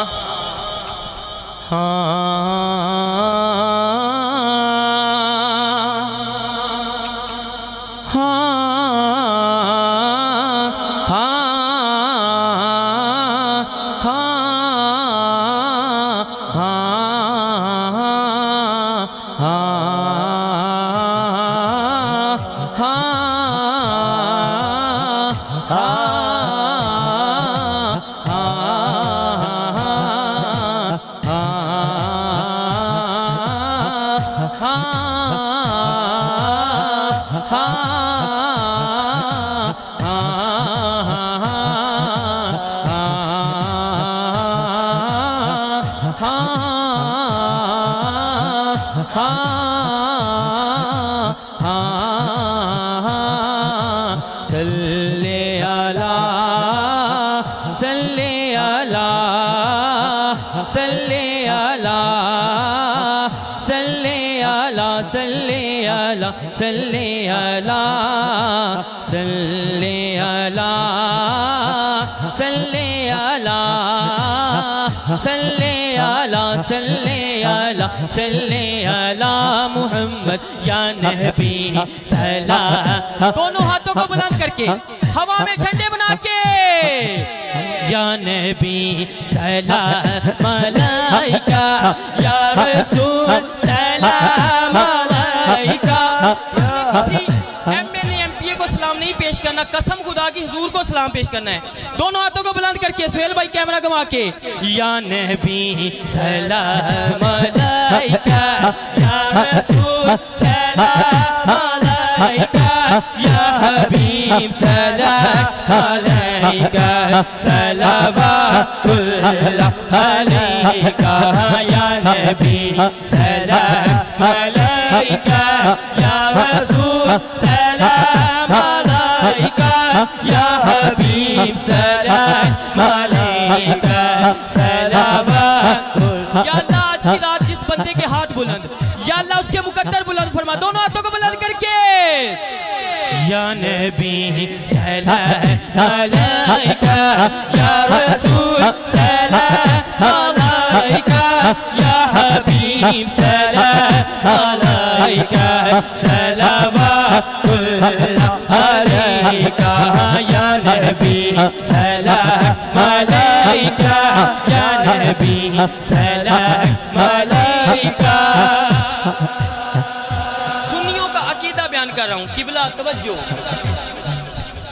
सल्ले अला सल्ले अला सल्ले अला सल्ले अला सल्ले अला सल्ले अला सल्ले अला सल्ले अला सल्ले अला सल्ले अला सल्ले अला मुहम्मद या नबी सलाम। दोनों हाथों को बुलंद करके हवा में झंडे बना के या नबी सलाम अलैका या रसूल सलाम अलैका। किसी एमएलए एमपीए को सलाम नहीं पेश करना, कसम खुदा की हुजूर को सलाम पेश करना है। दोनों हाथों को बुलंद करके सुहेल भाई कैमरा घुमा के या नबी सलाम अलैका या रसूल सलाम अलैका या हबीब सलाम अलैका सलवातुल्लाह अलैका या नबी सलाम अलैका या रसूल सलाम अलैका या हबीब सलाम अलैका सलवातुल्लाह। या अल्लाह आज की रात जिस बंदे के हाथ बुलंद, या अल्लाह उसके मुकद्दर बुलंद फरमा। दोनों हाथों को बुलंद करके या नबी सलाम अलैका या रसूल सलाम अलैका या हबीब सलाम अलैका सलवातुल्लाह अलैका या नबी सलाम अलैका या नबी सलाम अलैका। बयान कर रहा हूँ, किबला तवज्जो।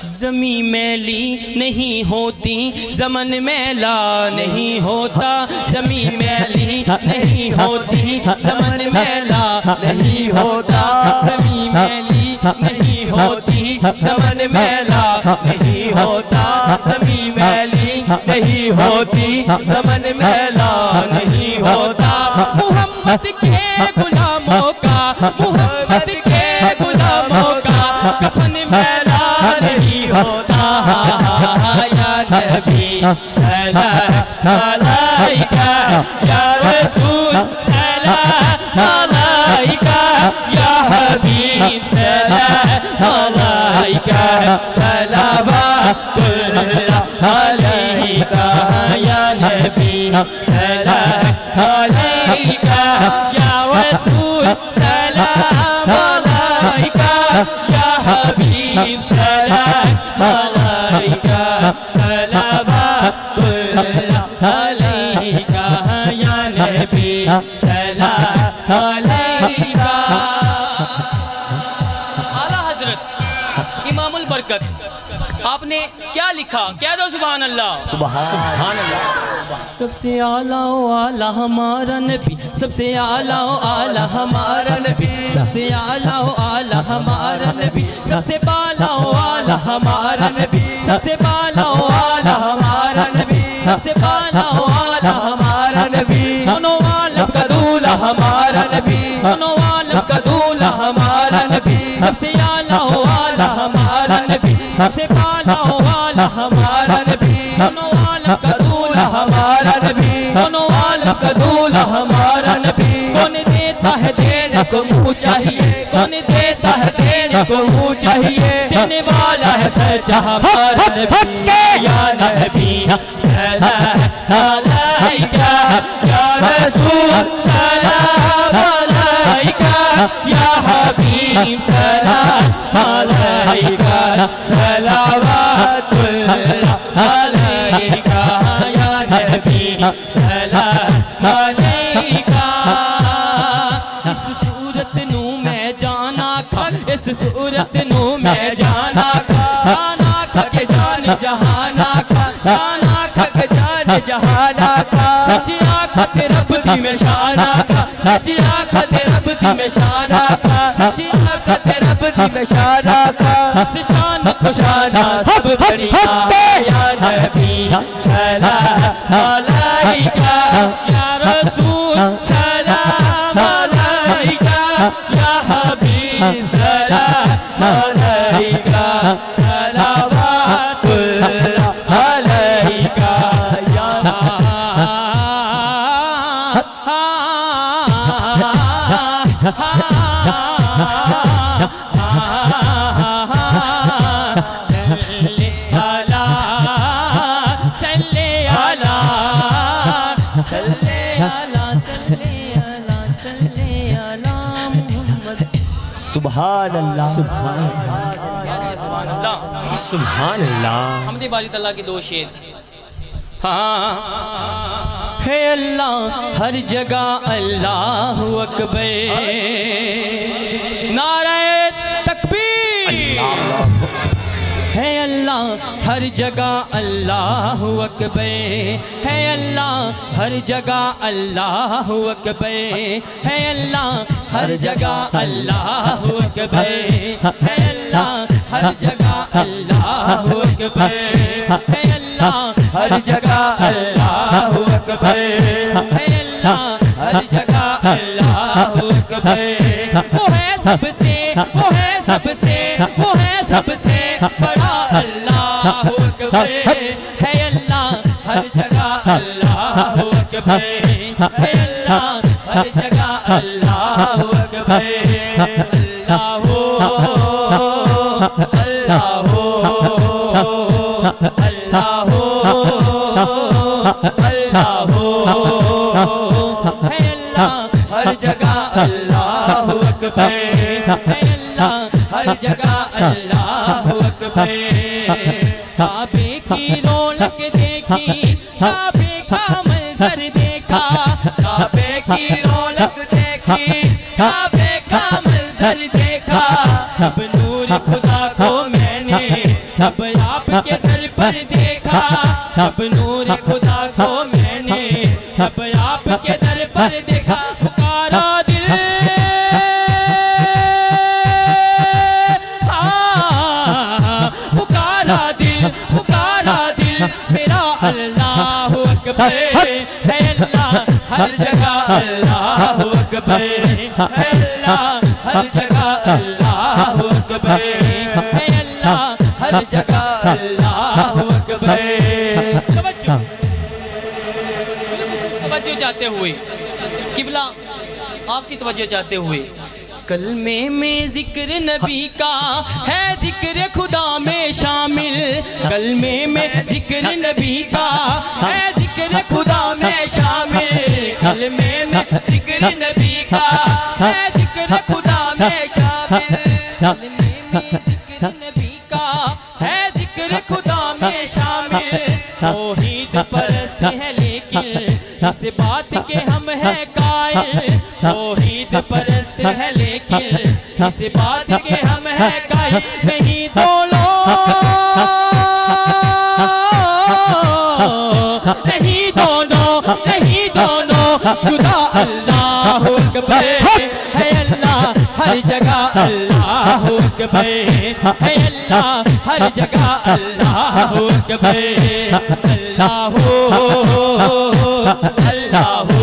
ज़मीं मैली नहीं होती, ज़मन मैला नहीं होता। ज़मीं मैली नहीं होती, ज़मन मैला नहीं होता। ज़मीं मैली नहीं होती, ज़मन मैला नहीं होता। ज़मीं मैली नहीं होती, ज़मन मैला नहीं होता। मोहम्मद के गुलामों का, मोहम्मद के गुलामों का कफन मैला नहीं होता। या नबी सलाम अलैका, या रसूल सलाम अलैका, या हबीब सलाम अलैका, सलावतुल्लाह अलैका। या नबी सलाम अलैका, या रसूल सलाम अलैका, या हबीब सलाम अलैका, सलावतुल्लाह अलैका। या नबी सलाम अलैका। आला हजरत इमामुल बरकत, आपने क्या लिखा? कह दो सुभान अल्लाह। सुभान अल्लाह। सबसे आला ओ आला हमारा नबी, सबसे आला ओ आला हमारा नबी, सबसे आला ओ आला हमारा नबी, सबसे बाला ओ आला हमारा नबी, सबसे बाला ओ आला हमारा नबी, सबसे बाला ओ आला हमारा नबी। दोनों आलम का दूल्हा हमारा नबी, दोनों आलम का दूल्हा हमारा नबी, सबसे आला ओ आला हमारा नबी, सबसे बाला ओ आला हमारा नबी। दोनों आलम का दूल्हा हमारा नबी, दोनों आलम का दूल्हा हमारा नबी। कौन देता है देने को मुँह चाहिए, कौन देता है देने को मुँह चाहिए। देने वाला है सच्चा हमारा नबी। या नबी सलाम अलैका, या रसूल सलाम अलैका, या हबीब सलाम अलैका, सलावतुल्लाह अलैका। या नबी सलाम अलैका। इस सूरत नू मैं जाना खा, इस सूरत नू मैं जाना खा, जाना खा के जान जहाना खा, जाना खा के जान जहाना खा। सच्ची आखत रब दी में शाना खा, सच्ची आखत रब दी में शाना खा, सच्ची आखत रब दी में शाना खा। इस शान को शाना सब बढ़िया। या नबी सलाम अलैका, या रसूल सलाम अलैका, या हबीब सलाम अलैका, सलावतुल्लाह अलैका। या सल्ले अला, सल्ले अला, सल्ले अला, सल्ले अला, सल्ले अला मुहम्मद। सुभान अल्लाह। सुभान अल्लाह। सुभान अल्लाह। हमने बारी तल्ला के दो शेर। हाँ है अल्लाह हर जगह अल्लाह अकबर, नारे तकबीर। है अल्लाह हर जगह अल्लाह अकबर, है अल्लाह हर जगह अल्लाह अकबर, है अल्लाह हर जगह अल्लाह अकबर, है अल्लाह हर जगह अल्लाह अकबर, है अल्लाह हर जगह अल्लाह अकबर, है अल्लाह हर जगह अल्लाह अकबर। वो है सबसे, वो है सबसे, वो है सबसे बड़ा अल्लाह अकबर, है अल्लाह हर जगह अल्लाह अकबर, है अल्लाह हर जगह अल्लाह अकबर। अल्लाह हो, अल्लाह हो, अल्लाह हो, अल्लाह हो, है अल्लाह हर जगह अल्लाह अकबर, है अल्लाह हर जगह अल्लाह अकबर। काबे की रौनक देखी, काबे का मंजर देखा, काबे की रौनक देखी, काबे का मंजर देखा, जब नूर खुदा को मैंने जब आपके दर पर देखा, जब नूर खुदा को मैंने जब आपके दर पर देखा, पुकारा दिल पुकारा दिल मेरा अल्लाह अकबर है, अल्लाह हर जगह अल्लाह अकबर है, अल्लाह हर जगह अल्लाह अकबर है, अल्लाह हर जगह अल्लाह अकबर। तवज्जो चाहते हुए किबला आपकी तवज्जो चाहते हुए कलमे में जिक्र नबी का है, जिक्र खुदा में शामिल। कलमे में जिक्र नबी का है, जिक्र खुदा में शामिल। कलमे में जिक्र नबी का है, जिक्र खुदा में शामिल। कलमे में जिक्र नबी का है, जिक्र खुदा में शामिल। तौहीद परस्त है लेकिन इस बात के हम हैं कायल। तौहीद परस्त है लेकिन इस बात के हम हैं कायल। नहीं दोनों नहीं दोनों नहीं दोनों जुदा अल्लाह अकबर है, अल्लाह हर जगह अल्लाह अकबर है, अल्लाह हर जगह अल्लाह अकबर। अल्लाह अल्लाह अल्लाह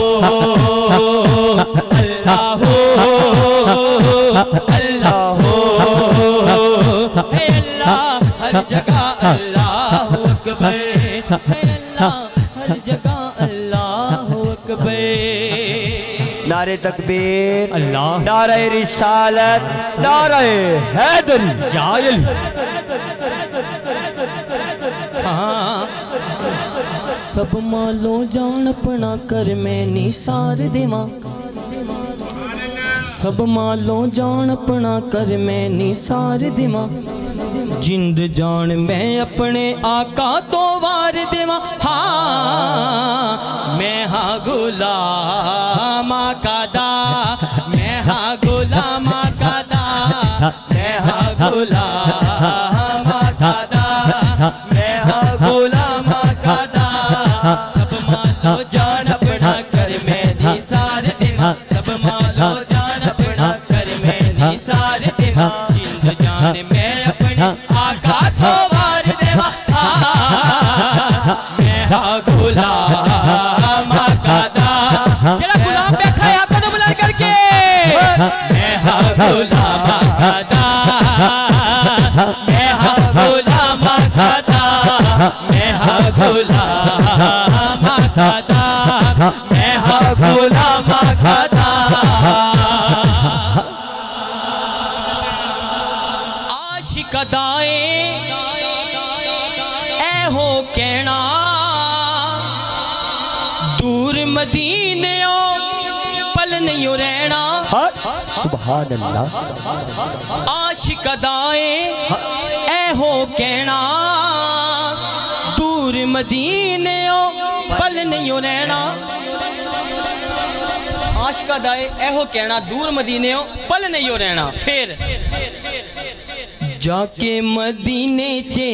अल्लाह है, अल्लाह हर जगह अल्लाह अकबर है, अल्लाह हर जगह अल्लाह अकबर। नारे तकबीर अल्लाह, नारे रिसालत, नारे हैदर जायल। सब मालो जान अपना कर मैं निसार देवा, सब मालो जान अपना कर मैं निसार देवा। जिंद जान मैं अपने आका तो वार देवा। हाँ मैं हाँ गुलाम आका दा, मैं हाँ गुलाम आका दा, मैं हाँ गुलाम आका दा, मैं हाँ गुलाम आका दा। सब मालो जान अपना कर मैं निसार देवा, सब मालो जान अपना कर मैं निसार देवा। जिंद जान मैं अपने आका तो वार देवा। मैं हाँ गुलाम आका दा, जरा गुलाम बैठा है आपका तो बुलंद करके। मैं हाँ गुलाम आका दा, मैं हाँ गुलाम आका दा, मैं हाँ गुलाम आका दा, मैं हाँ गुलाम आका दा। आशिक अदाए ऐ हो कहना दूर मदीने पल नहीं रहना। सुभान अल्लाह। आशिक अदाए ऐ हो कहना दूर मदीने पल नहीं रहना। आशिक अदाए ऐ हो कहना दूर मदीने पल नहीं रहना। फिर जाके मदीने चे,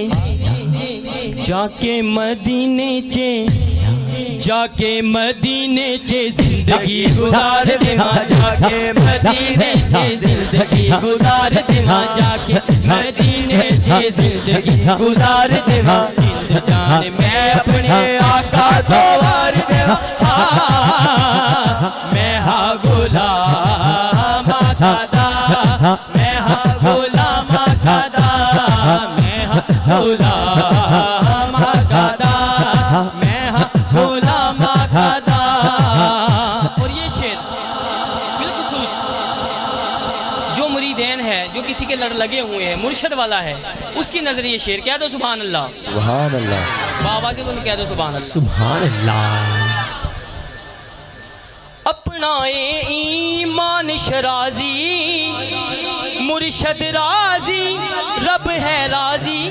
जाके मदीने चे, जाके मदीने चे जिंदगी गुजार दे मां, जाके मदीने चे जिंदगी गुजार दे मां, जाके मदीने चे जिंदगी गुजार दे मां। जिंद जान मैं अपने आका तो वार दे मां। मैं हाँ गुलाम आका दा, मैं हाँ गुलाम आका दा, मैं हाँ गुलाम आका दा, मैं हाँ गुलाम आका दा। और ये शेर बिलखुसूस जो मुरीदेन है, जो किसी के लड़ लगे हुए हैं, मुर्शद वाला है, उसकी नजर ये शेर कह दो सुभान अल्लाह। सुभान अल्लाह। बाबा से कह दो सुभान अल्लाह। सुभान अल्लाह। अपनाए ईमान शराजी मुर्शद राजी, रब है राजी।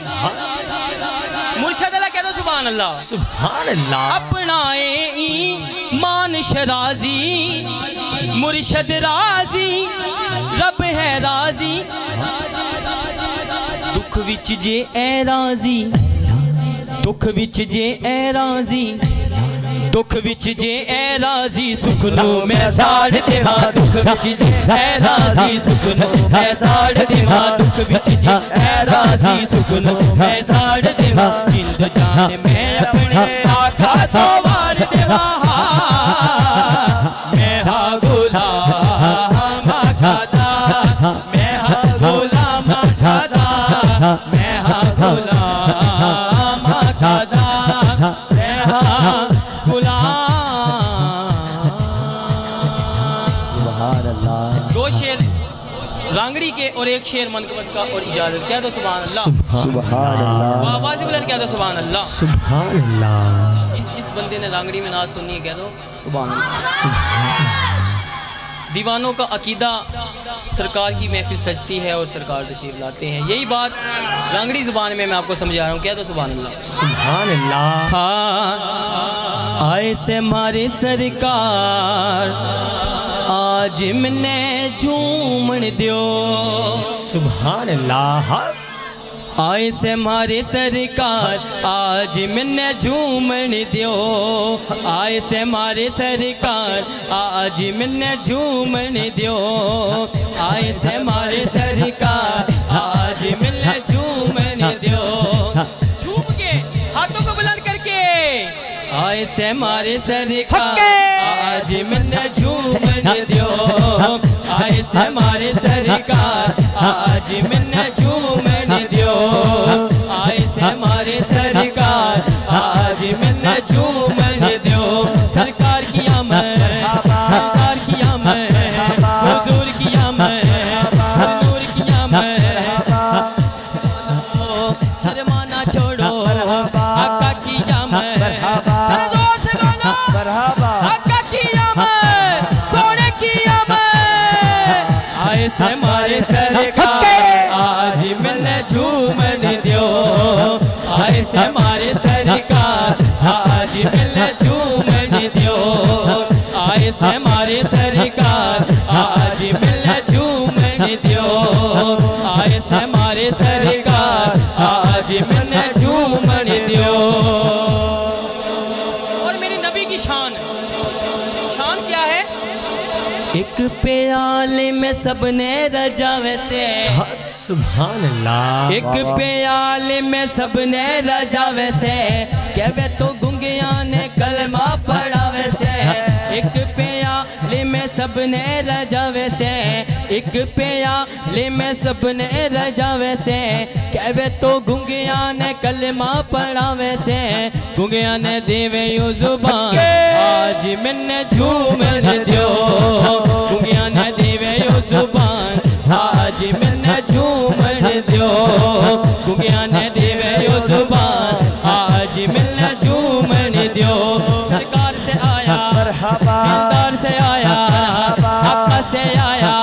मुर्शद अल्लाह कह दो सुभान अल्लाह। सुभान अल्लाह। अपनाए ईमान शराजी मुर्शद राजी, रब है राजी। दुख विच जे ऐ राजी, दुख विच जे ऐ राजी, दुख विच जे ऐ राजी, सुख नु मैं साड़ देवा। दुख विच जे ऐ राजी, सुख नु मैं साड़ देवा। दुख विच जे ऐ राजी, सुख नु मैं साड़ देवा। जिंद जान मैं अपने आका तो वार देवा। मैं हा गुलाम आका दा, मैं हा गुलाम आका दा, मैं हा गुलाम आका दा, मैं हा सुभान अल्लाह। दो शेर रांगड़ी के और एक शेर मनकबत का और इजाजत। क्या दो सुभान अल्लाह। सुभान अल्लाह। आवाज़ से बुलंद क्या दो सुभान अल्लाह। सुभान अल्लाह। जिस बंदे ने रांगड़ी में नाज सुनी है कह दो सुभान अल्लाह। दीवानों का अकीदा सरकार की महफिल सजती है और सरकार तशरीफ लाते हैं। यही बात रांगड़ी ज़ुबान में मैं आपको समझा रहा हूँ। क्या दो सुभान अल्लाह। सुभान अल्लाह। हाँ आए से मारे सरकार, आज मैंने झूमन दियो। सुभान अल्लाह। आए से मारे सरकार, आज मैंने झूमन दियो। आए से मारे सरकार, आज मैंने झूमन दियो। आए से मारे सरकार, आज मैंने झूमन दियो। झूम के हाथों को बुलंद करके आए से मारे सरकार, आज मैंने झूमन दियो। आए से मारे सरकार, आज मैंने झूमन दियो। आए से मारे सरकार, आज मैंने झूमन दियो। सरकार की आमद, सरकार की आमद, हुजूर की आमद, नूर की आमद। शर्माना छोड़ो आका की आमद। जरा जोर से बोलो आका की आमद, सोने की आमद। आए से मारे सरकार, आज मैंने झूमन दियो। आए से मारे सरकार, आज मैंने झूमन दियो। आए से मारे सरकार, आज मैंने झूमन दियो। आए से मारे सरकार, आज मैंने झूमन दियो। और मेरे नबी की शान, शान क्या है? एक प्याले में सबने रजा वैसे। सुभान अल्लाह। एक प्याले में सबने रजा वैसे, कहवे तो गुंगिया ने कलमा पढ़ा वैसे। एक प्याले में सबने रजा वैसे, एक प्याले में सबने रजा वैसे, कहवे तो गुंगिया ने कलमा पढ़ा वैसे। गुंगिया ने देवे यू जुबान, आज मैंने झूमन दियो। गुंगिया ने देवे यू जुबान, आज मैंने झूमन दियो। गुंगिया ने देवे यू जुबान, आज मैंने झूमन दियो। सरकार से आया, दिलदार से आया, आका से आया,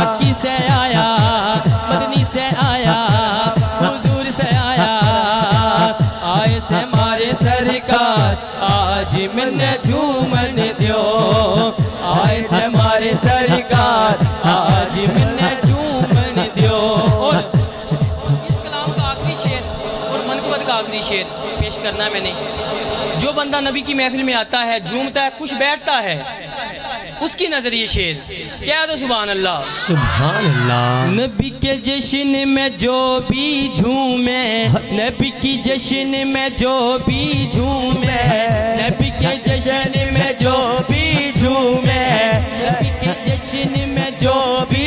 मक्की से आया, मदनी से आया, हुजूर से आया। आए से मारे सरकार, आज मैंने झूमन दियो। आए से मारे सरकार, आज मैंने झूमन दियो। और इस कलाम का आखिरी शेर और मनकबत का आखिरी शेर पेश करना है मैंने। जो बंदा नबी की महफिल में आता है, झूमता है, खुश बैठता है, उसकी नजर ये शेर। क्या दो सुभान अल्लाह। सुभान अल्लाह। नबी के जश्न में जो भी झूमे, नबी की जश्न में जो भी झूमे, नबी के जश्न में जो भी झूमे, नबी के जश्न में जो भी